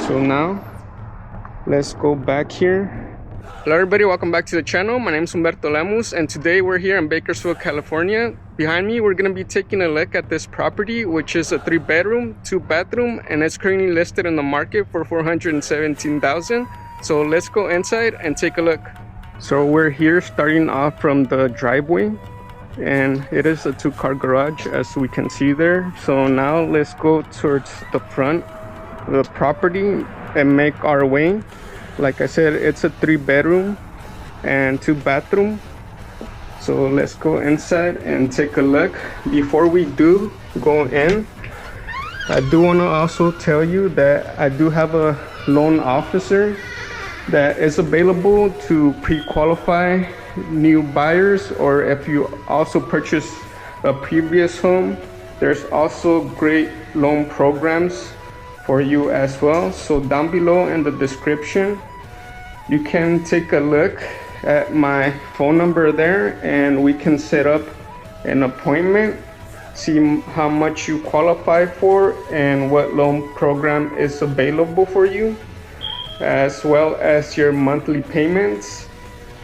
So now let's go back here. Hello everybody, welcome back to the channel. My name is Humberto Lemus and today we're here in Bakersfield, California. Behind me we're going to be taking a look at this property, which is a 3-bedroom, 2-bathroom, and it's currently listed in the market for $417,000. So let's go inside and take a look. So we're here starting off from the driveway, and it is a 2-car garage as we can see there. So now let's go towards the front of the property and make our way. Like I said, it's a 3-bedroom and 2-bathroom. So let's go inside and take a look. Before we do go in, I do want to also tell you that I do have a loan officer that is available to pre-qualify new buyers, or if you also purchase a previous home, there's also great loan programs for you as well. So down below in the description, you can take a look at my phone number there and we can set up an appointment, see how much you qualify for and what loan program is available for you, as well as your monthly payments.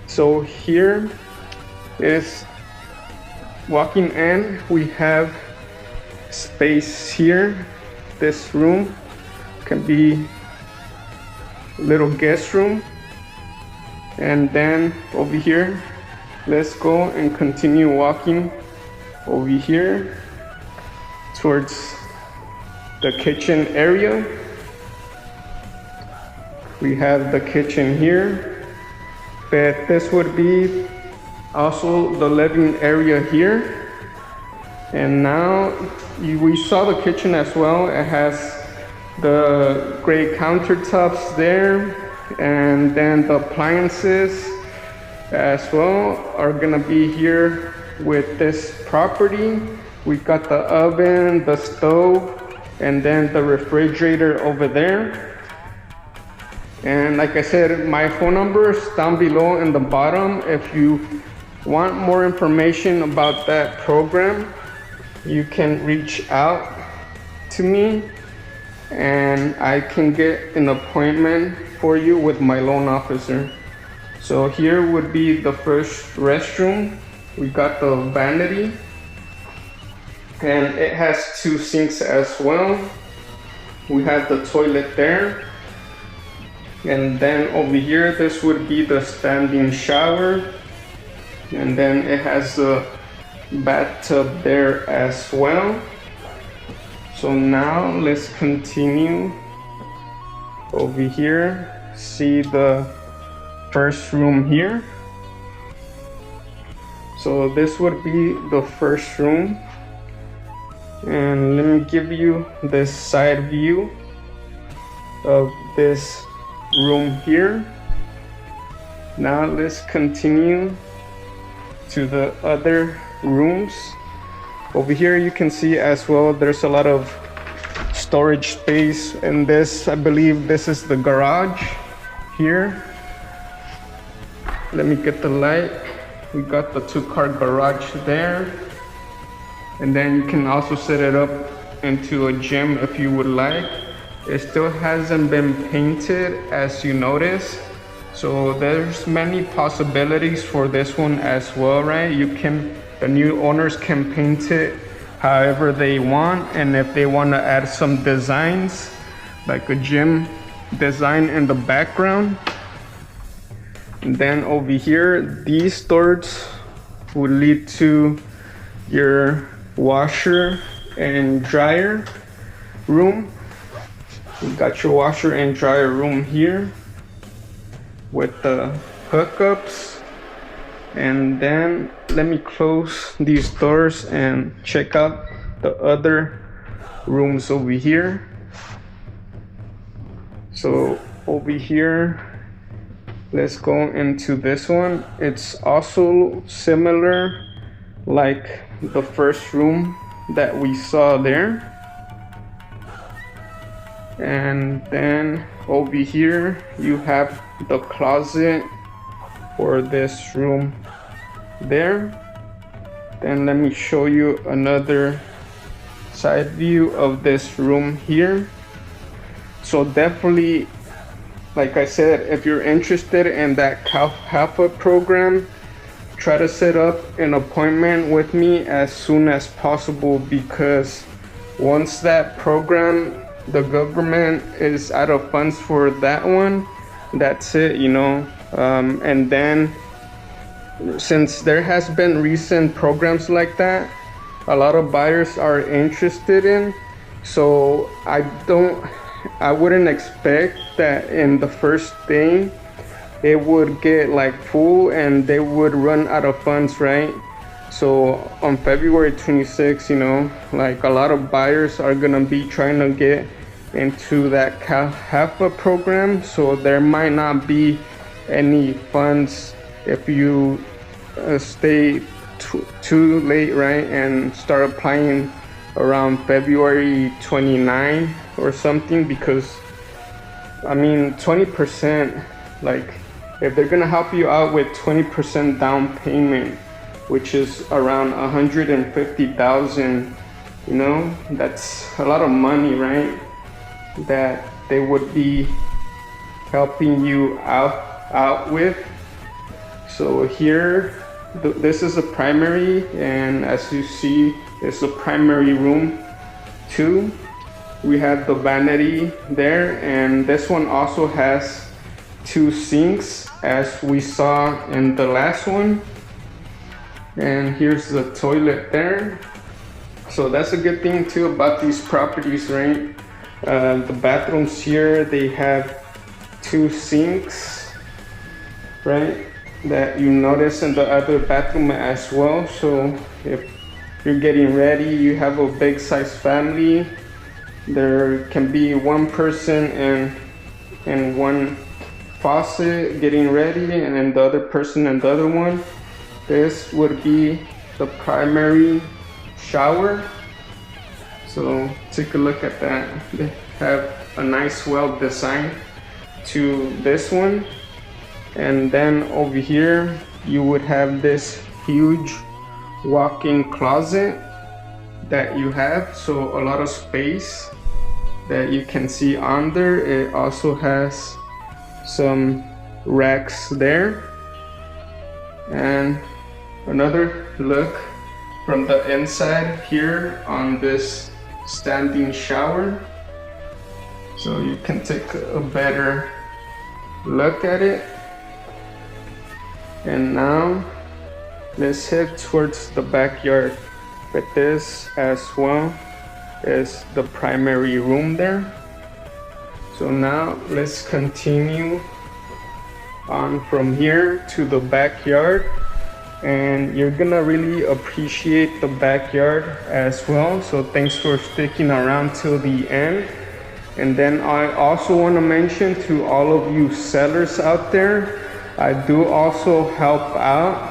So here is walking in, we have space here. This room can be a little guest room. And then over here, let's go and continue walking over here towards the kitchen area. We have the kitchen here, but this would be also the living area here. And now we saw the kitchen as well. It has the gray countertops there, and then the appliances as well are gonna be here with this property. We got the oven, the stove, and then the refrigerator over there. And like I said, my phone number is down below in the bottom. If you want more information about that program, you can reach out to me and I can get an appointment for you with my loan officer. So here would be the first restroom. We got the vanity and it has 2 sinks as well. We have the toilet there. And then over here, this would be the standing shower. And then it has the bathtub there as well. So now let's continue over here. See the first room here. So this would be the first room. And let me give you this side view of this room here. Now let's continue to the other rooms. Over here you can see as well there's a lot of storage space, and this, I believe this is the garage here. Let me get the light. We got the 2-car garage there, and then you can also set it up into a gym if you would like. It still hasn't been painted, as you notice, so there's many possibilities for this one as well, right? The new owners can paint it however they want, and if they want to add some designs like a gym design in the background. And then over here, these doors would lead to your washer and dryer room. You got your washer and dryer room here with the hookups. And then let me close these doors and check out the other rooms over here. So over here, let's go into this one. It's also similar like the first room that we saw there. And then over here you have the closet for this room there. Then let me show you another side view of this room here. So definitely, like I said, if you're interested in that CAFA program, try to set up an appointment with me as soon as possible, because once that program, the government is out of funds for that one, that's it, you know. And then since there has been recent programs like that, a lot of buyers are interested in. So I wouldn't expect that in the first thing it would get like full and they would run out of funds, right? So on February 26th, you know, like a lot of buyers are gonna be trying to get into that CAFA program, so there might not be any funds if you stay too late, right, and start applying around February 29 or something, because I mean 20%, like if they're gonna help you out with 20% down payment, which is around 150,000, you know, that's a lot of money, right, that they would be helping you out with. So here, this is a primary, and as you see, it's a primary room too. We have the vanity there, and this one also has 2 sinks as we saw in the last one. And here's the toilet there. So that's a good thing too about these properties, right? The bathrooms here, they have 2 sinks, right, that you notice in the other bathroom as well. So if you're getting ready, you have a big size family, there can be one person and one faucet getting ready, and then the other person and the other one. This would be the primary shower. So take a look at that. They have a nice well design to this one. And then over here you would have this huge walk-in closet that you have, so a lot of space that you can see under. It also has some racks there. And another look from the inside here on this standing shower, so you can take a better look at it. And now let's head towards the backyard. But this as well is the primary room there. So now let's continue on from here to the backyard, and you're gonna really appreciate the backyard as well. So thanks for sticking around till the end. And then I also want to mention to all of you sellers out there, I do also help out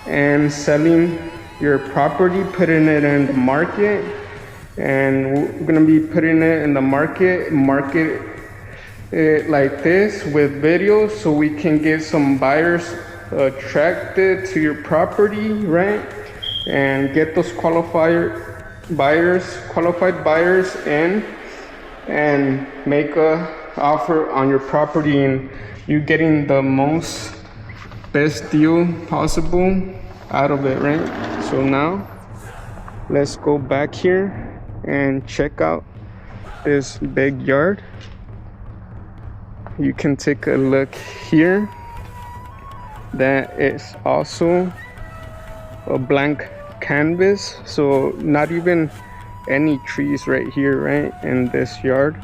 and selling your property, putting it in the market. And we're gonna be putting it in the market it like this with videos, so we can get some buyers attracted to your property, right? And get those qualified buyers in and make a offer on your property, and you getting the best deal possible out of it, right? So now let's go back here and check out this big yard. You can take a look here. That is also a blank canvas, so not even any trees right here, right, in this yard.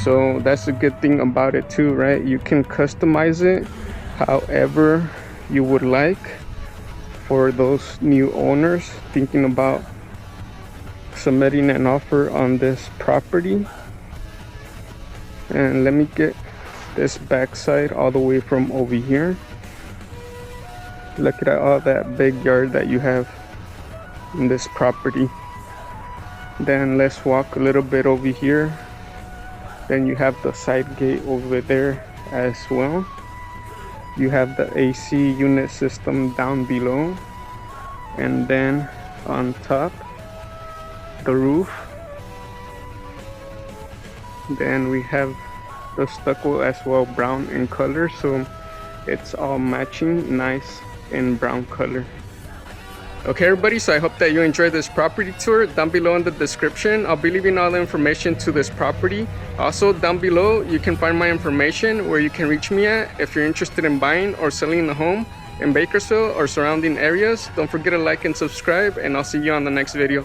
So that's a good thing about it too, right? You can customize it however you would like for those new owners thinking about submitting an offer on this property. And let me get this backside all the way from over here. Look at all that big yard that you have in this property. Then let's walk a little bit over here. Then you have the side gate over there as well. You have the AC unit system down below, and then on top the roof. Then we have The stucco as well, brown in color, so it's all matching, nice in brown color. Okay everybody, so I hope that you enjoyed this property tour. Down below in the description, I'll be leaving all the information to this property. Also down below, you can find my information where you can reach me at if you're interested in buying or selling a home in Bakersfield or surrounding areas. Don't forget to like and subscribe, and I'll see you on the next video.